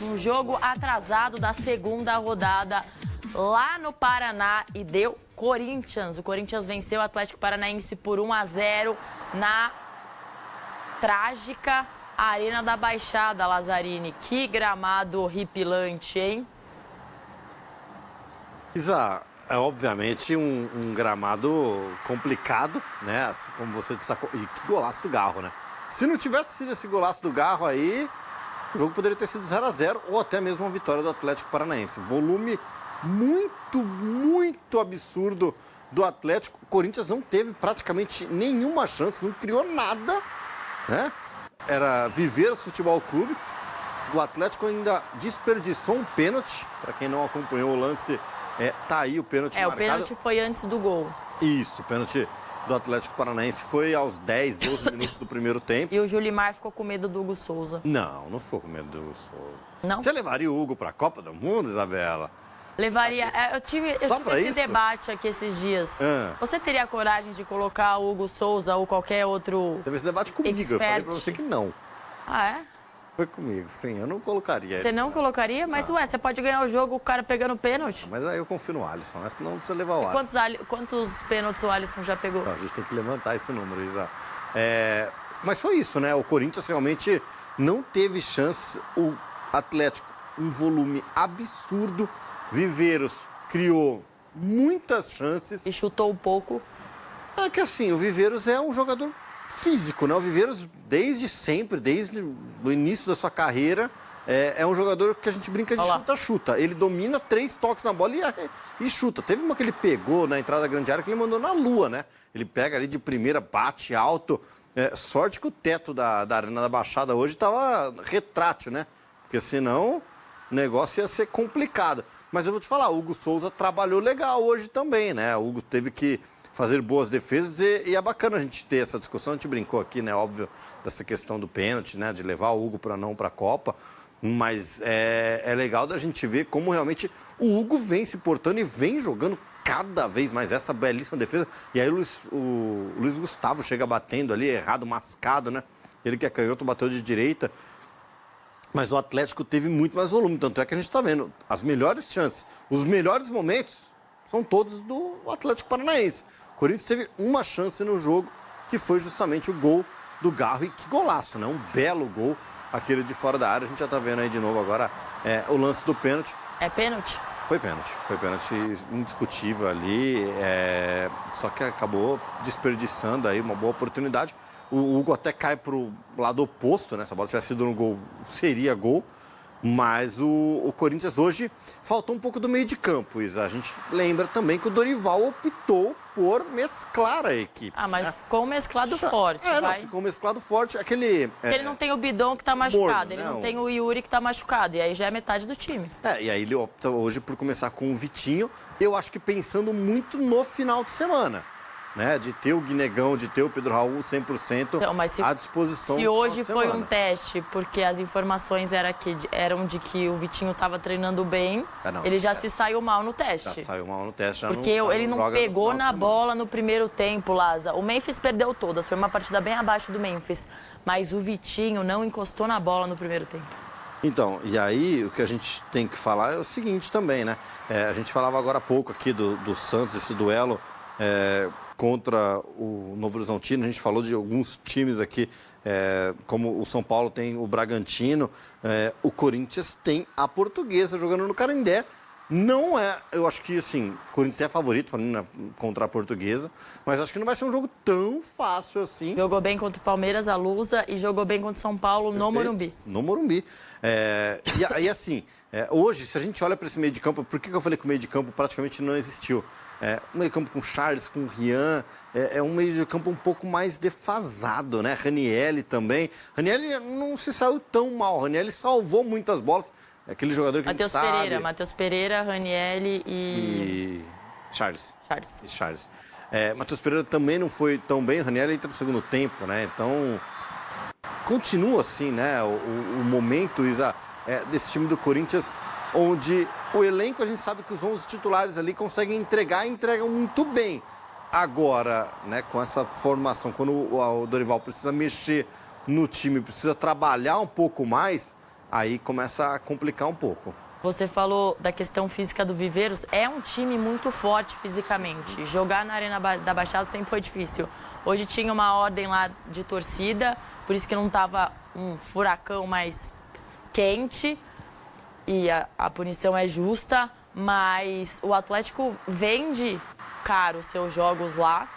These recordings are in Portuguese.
Um jogo atrasado da segunda rodada lá no Paraná e deu Corinthians. O Corinthians venceu o Atlético Paranaense por 1-0 na trágica Arena da Baixada, Lazzarini. Que gramado horripilante, hein? Isa, é obviamente um gramado complicado, né? Assim como você destacou. E que golaço do Garro, né? Se não tivesse sido esse golaço do Garro aí, o jogo poderia ter sido 0-0 ou até mesmo uma vitória do Atlético Paranaense. Volume muito absurdo do Atlético. O Corinthians não teve praticamente nenhuma chance, não criou nada, né? Era Viveiros Futebol Clube. O Atlético ainda desperdiçou um pênalti. Para quem não acompanhou o lance, tá aí o pênalti marcado. O pênalti foi antes do gol. Isso, o pênalti do Atlético Paranaense foi aos 10, 12 minutos do primeiro tempo. E o Julimar ficou com medo do Hugo Souza. Não ficou com medo do Hugo Souza. Não? Você levaria o Hugo para a Copa do Mundo, Isabela? Levaria. Eu tive esse debate aqui esses dias. Você teria coragem de colocar o Hugo Souza ou qualquer outro Teve esse debate comigo, eu falei pra você que não. Ah, é? Foi comigo, sim, eu não colocaria. Você não colocaria? Mas, você pode ganhar o jogo o cara pegando pênalti. Mas aí eu confio no Alisson, né? Senão não precisa levar o Alisson. Quantos pênaltis o Alisson já pegou? Não, a gente tem que levantar esse número, Isa. Mas foi isso, né? O Corinthians realmente não teve chance. O Atlético, um volume absurdo. Viveiros criou muitas chances. E chutou um pouco. É que assim, o Viveiros é um jogador físico, né? O Viveiros, desde sempre, desde o início da sua carreira, é um jogador que a gente brinca de chuta-chuta. Ele domina 3 toques na bola e chuta. Teve uma que ele pegou na entrada da grande área que ele mandou na lua, né? Ele pega ali de primeira, bate alto. Sorte que o teto da Arena da Baixada hoje estava retrátil, né? Porque senão o negócio ia ser complicado. Mas eu vou te falar, o Hugo Souza trabalhou legal hoje também, né? O Hugo teve que fazer boas defesas e é bacana a gente ter essa discussão. A gente brincou aqui, né, óbvio, dessa questão do pênalti, né, de levar o Hugo para a Copa, mas é legal da gente ver como realmente o Hugo vem se portando e vem jogando cada vez mais essa belíssima defesa. E aí o Luiz Gustavo chega batendo ali, errado, mascado, né, ele que é canhoto, bateu de direita. Mas o Atlético teve muito mais volume, tanto é que a gente está vendo as melhores chances, os melhores momentos são todos do Atlético Paranaense. O Corinthians teve uma chance no jogo, que foi justamente o gol do Garro. E que golaço, né? Um belo gol, aquele de fora da área. A gente já tá vendo aí de novo agora o lance do pênalti. É pênalti? Foi pênalti indiscutível ali, só que acabou desperdiçando aí uma boa oportunidade. O Hugo até cai pro lado oposto, né? Se a bola tivesse sido no gol, seria gol. Mas o Corinthians hoje faltou um pouco do meio de campo, Isa. A gente lembra também que o Dorival optou por mesclar a equipe. Mas ficou um mesclado forte, vai? Ficou um mesclado forte. Porque ele não tem o Bidon que tá machucado, ele não tem o Yuri que tá machucado, e aí já é metade do time. E aí ele opta hoje por começar com o Vitinho, eu acho que pensando muito no final de semana. Né, de ter o Guinegão, de ter o Pedro Raul 100% à disposição. Se hoje foi um teste, porque as informações eram de que o Vitinho estava treinando bem, ele já se saiu mal no teste. Já saiu mal no teste. Porque ele não pegou na bola no primeiro tempo, Laza. O Memphis perdeu todas, foi uma partida bem abaixo do Memphis. Mas o Vitinho não encostou na bola no primeiro tempo. Então, e aí o que a gente tem que falar é o seguinte também, né? A gente falava agora há pouco aqui do Santos, esse duelo contra o Novo Horizontino. A gente falou de alguns times aqui, como o São Paulo tem o Bragantino, o Corinthians tem a Portuguesa jogando no Canindé. Não eu acho que, assim, o Corinthians é favorito para mim, né, contra a Portuguesa, mas acho que não vai ser um jogo tão fácil assim. Jogou bem contra o Palmeiras, a Lusa, e jogou bem contra o São Paulo no Morumbi. No Morumbi. E assim, hoje, se a gente olha para esse meio de campo, por que eu falei que o meio de campo praticamente não existiu? Um meio de campo com Charles, com Rian, é um meio de campo um pouco mais defasado, né? Ranieri também. Ranieri não se saiu tão mal, Ranieri salvou muitas bolas. Aquele jogador que Matheus Pereira, Ranieri e Charles. Charles. Matheus Pereira também não foi tão bem, Ranieri entra no segundo tempo, né? Então, continua assim, né? O momento, Isa, desse time do Corinthians, onde o elenco, a gente sabe que os 11 titulares ali conseguem entregam muito bem. Agora, né, com essa formação, quando o Dorival precisa mexer no time, precisa trabalhar um pouco mais, aí começa a complicar um pouco. Você falou da questão física do Viveiros. É um time muito forte fisicamente. Jogar na Arena da Baixada sempre foi difícil. Hoje tinha uma ordem lá de torcida, por isso que não estava um furacão mais quente. E a punição é justa, mas o Atlético vende caro os seus jogos lá.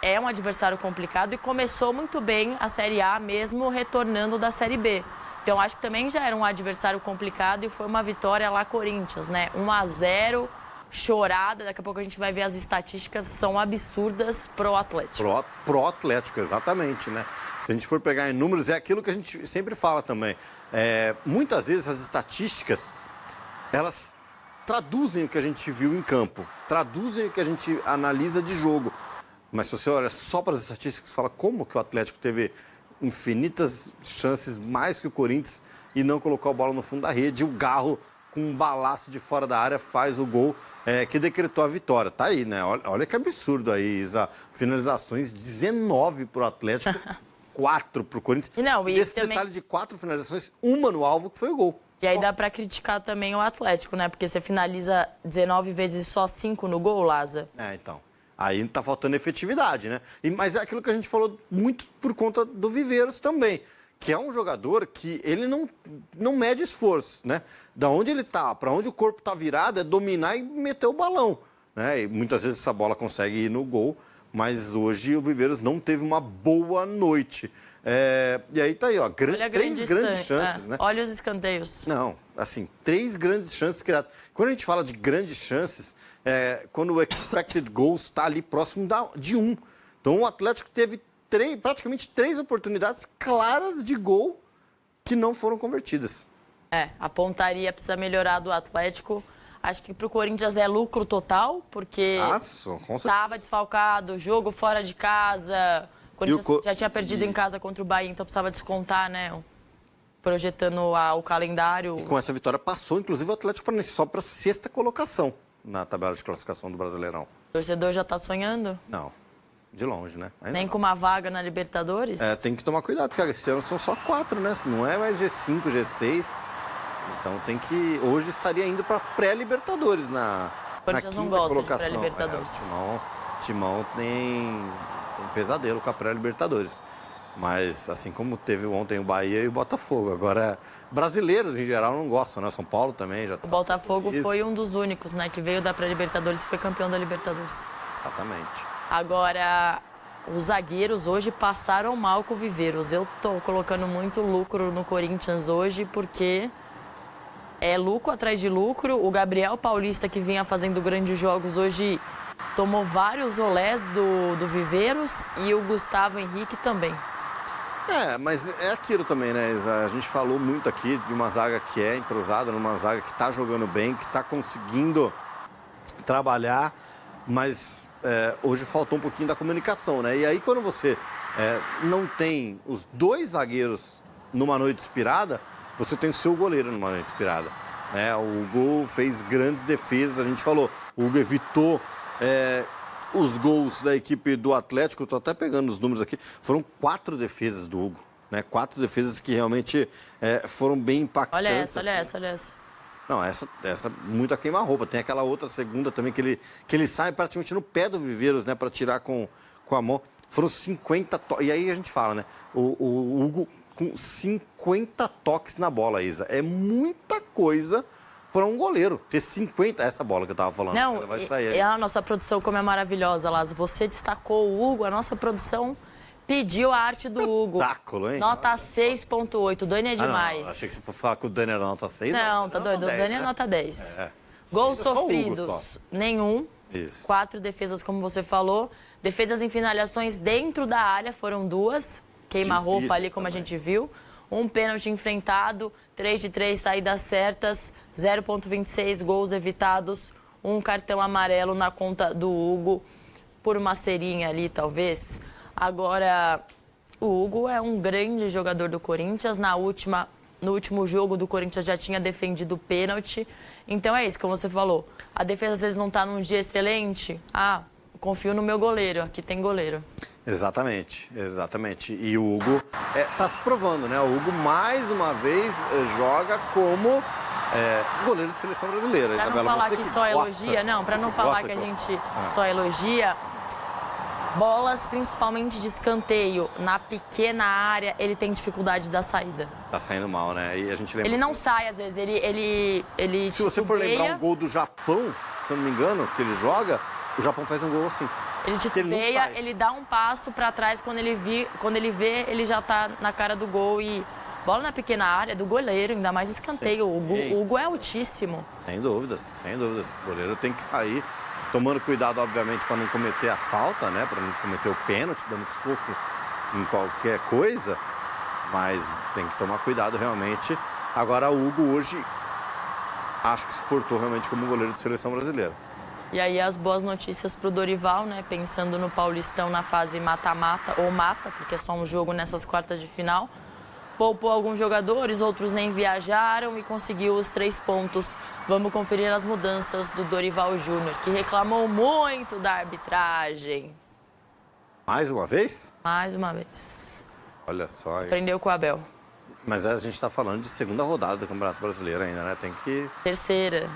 É um adversário complicado e começou muito bem a Série A, mesmo retornando da Série B. Então, acho que também já era um adversário complicado e foi uma vitória lá Corinthians, né? 1-0, chorada. Daqui a pouco a gente vai ver as estatísticas, são absurdas pro Atlético. Pro Atlético, exatamente, né? Se a gente for pegar em números, é aquilo que a gente sempre fala também. Muitas vezes as estatísticas, elas traduzem o que a gente viu em campo, traduzem o que a gente analisa de jogo. Mas se você olha só para as estatísticas, fala como que o Atlético teve infinitas chances, mais que o Corinthians, e não colocou a bola no fundo da rede. O Garro, com um balaço de fora da área, faz o gol que decretou a vitória. Tá aí, né? Olha que absurdo aí, Isa. Finalizações, 19 para o Atlético, 4 para o Corinthians. E esse também... detalhe de 4 finalizações, uma no alvo, que foi o gol. E aí dá para criticar também o Atlético, né? Porque você finaliza 19 vezes só 5 no gol, Laza. Então. Aí tá faltando efetividade, né? Mas é aquilo que a gente falou muito por conta do Viveiros também, que é um jogador que ele não mede esforço, né? Da onde ele tá, para onde o corpo tá virado, é dominar e meter o balão, né? E muitas vezes essa bola consegue ir no gol, mas hoje o Viveiros não teve uma boa noite. E aí tá aí, ó, três grandes chances, né? Olha os escanteios. Não, assim, 3 grandes chances criadas. Quando a gente fala de grandes chances, quando o expected goals está ali próximo de 1. Então o Atlético teve praticamente 3 oportunidades claras de gol que não foram convertidas. A pontaria precisa melhorar do Atlético. Acho que para o Corinthians é lucro total, porque estava desfalcado, jogo fora de casa. O Corinthians já tinha perdido em casa contra o Bahia, então precisava descontar, né? Projetando o calendário. E com essa vitória passou, inclusive, o Atlético Paranaense só para a 6ª colocação na tabela de classificação do Brasileirão. O torcedor já está sonhando? Não, de longe, né? Ainda nem não. com uma vaga na Libertadores? Tem que tomar cuidado, porque esse ano são só 4, né? Não é mais G5, G6. Então tem que... Hoje estaria indo para pré-Libertadores na Corinthians não gosta de pré-Libertadores. O Timão tem pesadelo com a pré-Libertadores. Mas, assim como teve ontem o Bahia e o Botafogo. Agora, brasileiros, em geral, não gostam, né? São Paulo também já... O Botafogo foi um dos únicos, né? Que veio da pré-Libertadores e foi campeão da Libertadores. Exatamente. Agora, os zagueiros hoje passaram mal com o Viveiros. Eu tô colocando muito lucro no Corinthians hoje, porque é lucro atrás de lucro. O Gabriel Paulista, que vinha fazendo grandes jogos, hoje tomou vários olés do Viveiros, e o Gustavo Henrique também. Mas é aquilo também, né, Isa? A gente falou muito aqui de uma zaga que é entrosada, numa zaga que está jogando bem, que está conseguindo trabalhar, mas hoje faltou um pouquinho da comunicação, né? E aí, quando você não tem os 2 zagueiros numa noite inspirada, você tem o seu goleiro numa noite inspirada, né? O Hugo fez grandes defesas, a gente falou, o Hugo evitou... os gols da equipe do Atlético, estou até pegando os números aqui, foram 4 defesas do Hugo, né? 4 defesas que realmente foram bem impactantes. Olha essa. Não, essa muito a queima-roupa. Tem aquela outra segunda também que ele sai praticamente no pé do Viveiros, né? Para tirar com a mão. Foram 50 toques. E aí a gente fala, né? O Hugo com 50 toques na bola, Isa. É muita coisa para um goleiro ter 50, essa bola que eu tava falando. Não, ela vai sair. E a nossa produção, como é maravilhosa, Lázaro. Você destacou o Hugo, a nossa produção pediu a arte do Hugo. Espetáculo, hein? Nota 6.8, o Dani é demais. Não, achei que você fosse falar que o Dani era nota 6. Não, tá doido, 10, o Dani é nota 10. Gols sofridos, nenhum. Isso. 4 defesas, como você falou. Defesas em finalizações dentro da área, foram 2. Queima-roupa ali, como também a gente viu. Um pênalti enfrentado, 3 de 3 saídas certas, 0,26 gols evitados, um cartão amarelo na conta do Hugo, por uma cerinha ali, talvez. Agora, o Hugo é um grande jogador do Corinthians. No último jogo do Corinthians já tinha defendido o pênalti. Então é isso, como você falou. A defesa às vezes não está num dia excelente. confio no meu goleiro, aqui tem goleiro. Exatamente, exatamente. E o Hugo tá se provando, né? O Hugo, mais uma vez, joga como goleiro de seleção brasileira. Pra não falar que só elogia, não, pra não falar que a gente só elogia, bolas, principalmente de escanteio, na pequena área, ele tem dificuldade da saída. Tá saindo mal, né? E a gente lembra... Ele não sai, às vezes, ele Se você for lembrar um gol do Japão, se eu não me engano, que ele joga, o Japão faz um gol assim. Ele titubeia, ele dá um passo pra trás, quando ele vê, ele já tá na cara do gol e... Bola na pequena área, do goleiro, ainda mais escanteio. O Hugo é altíssimo. Sem dúvidas, sem dúvidas. O goleiro tem que sair, tomando cuidado, obviamente, para não cometer a falta, né? Para não cometer o pênalti, dando soco em qualquer coisa. Mas tem que tomar cuidado, realmente. Agora, o Hugo hoje, acho que se portou realmente como goleiro de seleção brasileira. E aí, as boas notícias pro Dorival, né? Pensando no Paulistão na fase mata-mata, ou mata, porque é só um jogo nessas quartas de final. Poupou alguns jogadores, outros nem viajaram e conseguiu os 3 pontos. Vamos conferir as mudanças do Dorival Júnior, que reclamou muito da arbitragem. Mais uma vez? Mais uma vez. Olha só. Aprendeu com o Abel. Mas a gente está falando de segunda rodada do Campeonato Brasileiro ainda, né? Tem que... Terceiro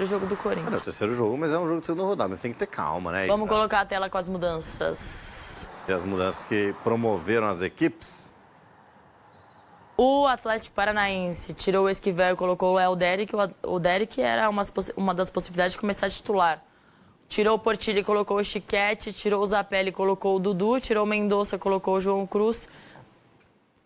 jogo do Corinthians. É o terceiro jogo, mas é um jogo de segunda rodada, mas tem que ter calma, né? Vamos colocar a tela com as mudanças. E as mudanças que promoveram as equipes... O Atlético Paranaense tirou o Esquivel e colocou o Léo Derek. O Derek era uma das possibilidades de começar a titular. Tirou o Portilho e colocou o Chiquete. Tirou o Zapelli e colocou o Dudu. Tirou o Mendonça e colocou o João Cruz.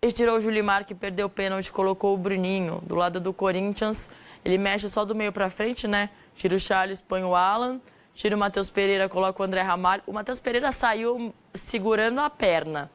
E tirou o Julimar, que perdeu o pênalti e colocou o Bruninho. Do lado do Corinthians, ele mexe só do meio pra frente, né? Tira o Charles, põe o Alan. Tira o Matheus Pereira, coloca o André Ramalho. O Matheus Pereira saiu segurando a perna.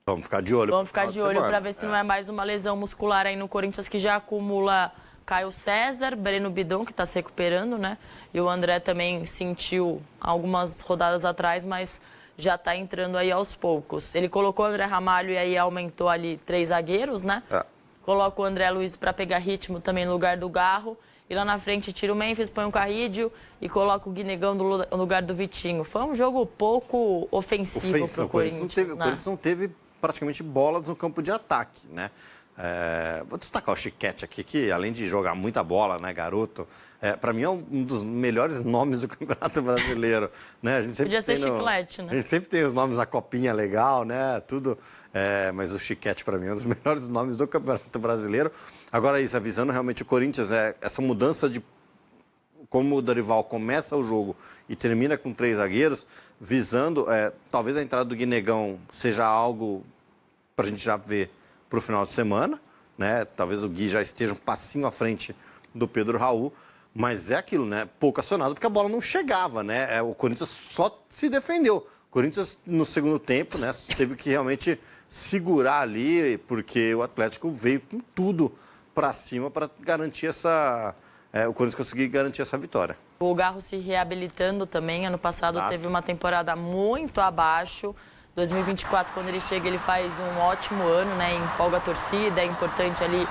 Vamos ficar de olho. Vamos ficar de olho para ver se não é mais uma lesão muscular aí no Corinthians, que já acumula Caio César, Breno Bidon, que está se recuperando, né? E o André também sentiu algumas rodadas atrás, mas já está entrando aí aos poucos. Ele colocou o André Ramalho e aí aumentou ali 3 zagueiros, né? Coloca o André Luiz para pegar ritmo também no lugar do Garro. E lá na frente tira o Memphis, põe o Carrídio e coloca o Guinegão no lugar do Vitinho. Foi um jogo pouco ofensivo para o Corinthians. O Corinthians não teve praticamente bolas no campo de ataque, né? Vou destacar o Chiquete aqui, que além de jogar muita bola, né, garoto, para mim é um dos melhores nomes do Campeonato Brasileiro, né? A gente sempre podia ser Chiclete, né? A gente sempre tem os nomes da copinha legal, né? Tudo, mas o Chiquete para mim é um dos melhores nomes do Campeonato Brasileiro. Agora isso, avisando realmente o Corinthians, essa mudança de como o Dorival começa o jogo e termina com 3 zagueiros, visando, talvez a entrada do Guinegão seja algo para a gente já ver para o final de semana, né? Talvez o Gui já esteja um passinho à frente do Pedro Raul, mas é aquilo, né? Pouco acionado, porque a bola não chegava, né? O Corinthians só se defendeu. O Corinthians, no segundo tempo, né, teve que realmente segurar ali, porque o Atlético veio com tudo para cima para garantir o Corinthians conseguir garantir essa vitória. O Garro se reabilitando também. Ano passado teve uma temporada muito abaixo. 2024, quando ele chega, ele faz um ótimo ano, né? Empolga a torcida, é importante ali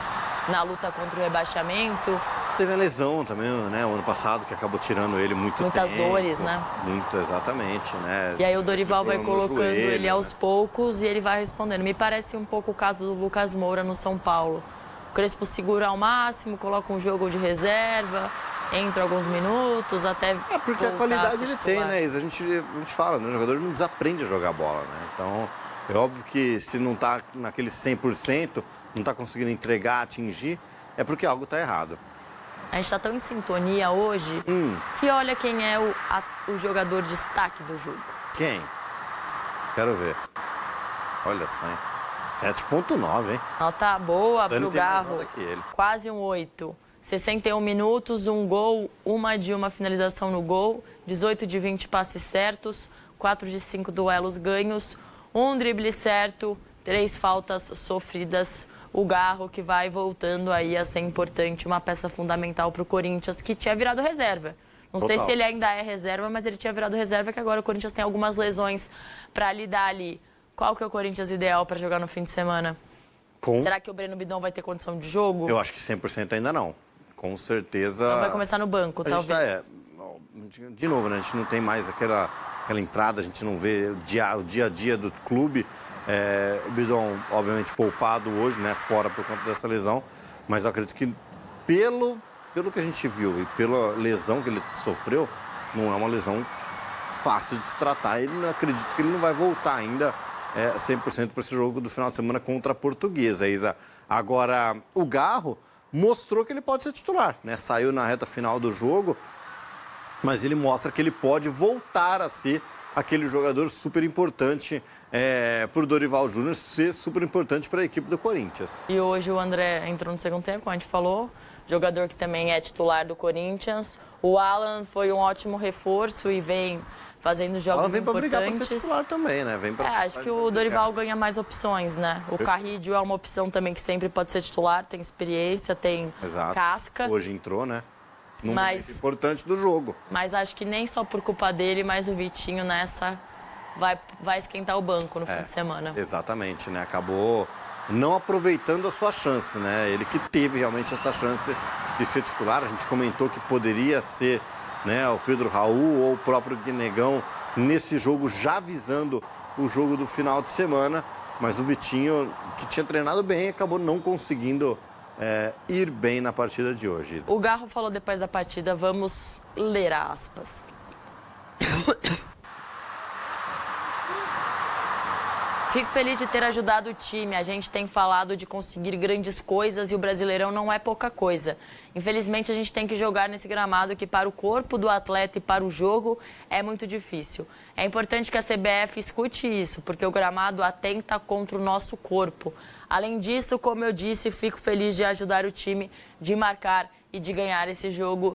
na luta contra o rebaixamento. Teve a lesão também, né? O ano passado, que acabou tirando ele muitas dores, né? Muito, exatamente, né? E aí o Dorival vai colocando joelho, ele aos poucos e ele vai respondendo. Me parece um pouco o caso do Lucas Moura no São Paulo. O Crespo segura ao máximo, coloca um jogo de reserva, entra alguns minutos, até porque a qualidade ele tem, né, Isa? A gente fala, né? O jogador não desaprende a jogar bola, né? Então, é óbvio que se não tá naquele 100%, não tá conseguindo entregar, atingir, é porque algo tá errado. A gente tá tão em sintonia hoje que olha quem é o jogador destaque do jogo. Quem? Quero ver. Olha só, hein? 7,9, hein? Nota boa Dani pro Garro. que ele. Quase um 8. 61 minutos, um gol, uma finalização no gol, 18 de 20 passes certos, 4 de 5 duelos ganhos, um drible certo, 3 faltas sofridas. O Garro que vai voltando aí a ser importante, uma peça fundamental para o Corinthians, que tinha virado reserva. Não sei se ele ainda é reserva, mas ele tinha virado reserva, que agora o Corinthians tem algumas lesões para lidar ali. Qual que é o Corinthians ideal para jogar no fim de semana? Será que o Breno Bidon vai ter condição de jogo? Eu acho que 100% ainda não. Com certeza... Então vai começar no banco, talvez. de novo, né? A gente não tem mais aquela entrada, a gente não vê o dia a dia do clube. O Bidon, obviamente, poupado hoje, né? Fora por conta dessa lesão. Mas eu acredito que pelo que a gente viu e pela lesão que ele sofreu, não é uma lesão fácil de se tratar. Eu acredito que ele não vai voltar ainda 100% para esse jogo do final de semana contra a Portuguesa, Isa. Agora, o Garro mostrou que ele pode ser titular, né? Saiu na reta final do jogo, mas ele mostra que ele pode voltar a ser aquele jogador super importante para o Dorival Júnior, ser super importante para a equipe do Corinthians. E hoje o André entrou no segundo tempo, como a gente falou, jogador que também é titular do Corinthians. O Alan foi um ótimo reforço e vem fazendo jogos Alan vem para brigar para ser importantes. titular também, né? Acho que o Dorival ganha mais opções, né? O Carrídio é uma opção também que sempre pode ser titular, tem experiência, tem casca. Hoje entrou, né? Num momento importante do jogo. Mas acho que nem só por culpa dele, mas o Vitinho nessa vai esquentar o banco no fim de semana. Exatamente, né? Acabou não aproveitando a sua chance, né? Ele que teve realmente essa chance de ser titular. A gente comentou que poderia ser, né, o Pedro Raul ou o próprio Guinegão nesse jogo, já visando o jogo do final de semana. Mas o Vitinho, que tinha treinado bem, acabou não conseguindo ir bem na partida de hoje. O Garro falou depois da partida, vamos ler aspas. Fico feliz de ter ajudado o time. A gente tem falado de conseguir grandes coisas e o Brasileirão não é pouca coisa. Infelizmente, a gente tem que jogar nesse gramado que para o corpo do atleta e para o jogo é muito difícil. É importante que a CBF escute isso, porque o gramado atenta contra o nosso corpo. Além disso, como eu disse, fico feliz de ajudar o time, de marcar e de ganhar esse jogo.